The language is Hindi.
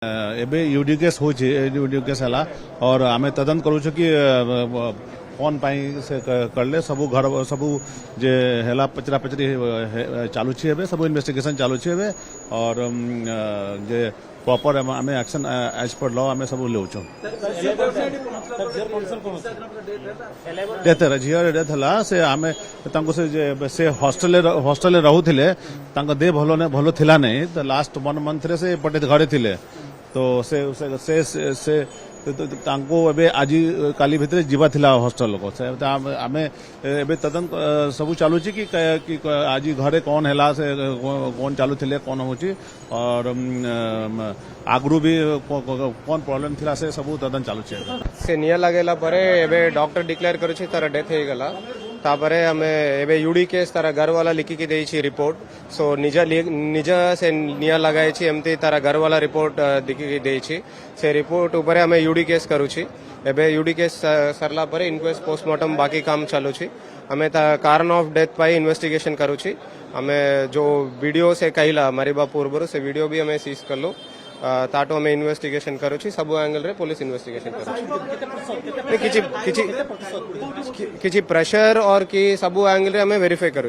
एबे यूडी केस हो यूडी केस हला और आमे तदंत करू कि कौन पाई से करले सबू घर सबू जे हेला पचरा पचरी चालू छी एबे सबू इन्वेस्टिगेशन चालू छी एबे और जे प्रॉपर आमे एक्शन एज पर लॉ आमे सबू लेउ छ डेथ झियर डेथ हला से आमे तांको से हॉस्टल रहूथिले तांको दे भलो थिला नहीं तो लास्ट 1 मंथ रे से पटे घरे थिले तो से तांको एबे आज काली भितर जीवा थिला हॉस्टल को से आमे एबे तदन सब चालू छी कि आज घरे कौन हैला से कौन चालू थिले कौन होची और आगरू भी कौन प्रॉब्लम थिला से सब तदन चालू छी से निया लागेला परे एबे डॉक्टर डिक्लेयर करू छी तार डेथ हे गला तापरे हमें एबे यूडी केस तारा घर वाला लिखिकी देई छी रिपोर्ट सो निज से निया लगाई छी एमती तारा घर वाला रिपोर्ट दिखिकी देई छी से रिपोर्ट ऊपर हमें यूडी केस करू छी एबे यूडी केस सरला परे इनक्वेस्ट पोस्टमार्टम बाकी काम चालू छी हमें कारण ऑफ डेथ पाई इन्वेस्टिगेशन करू छी हमें जो वीडियो से कहला मरिबा पूर्व से वीडियो भी हमें सीज कर लो ताटो हमें इन्वेस्टिगेशन करू छी सब एंगल रे पुलिस इन्वेस्टिगेशन करू छी किछि प्रेशर और कि सब एंगल रे हमें वेरीफाई करू छी।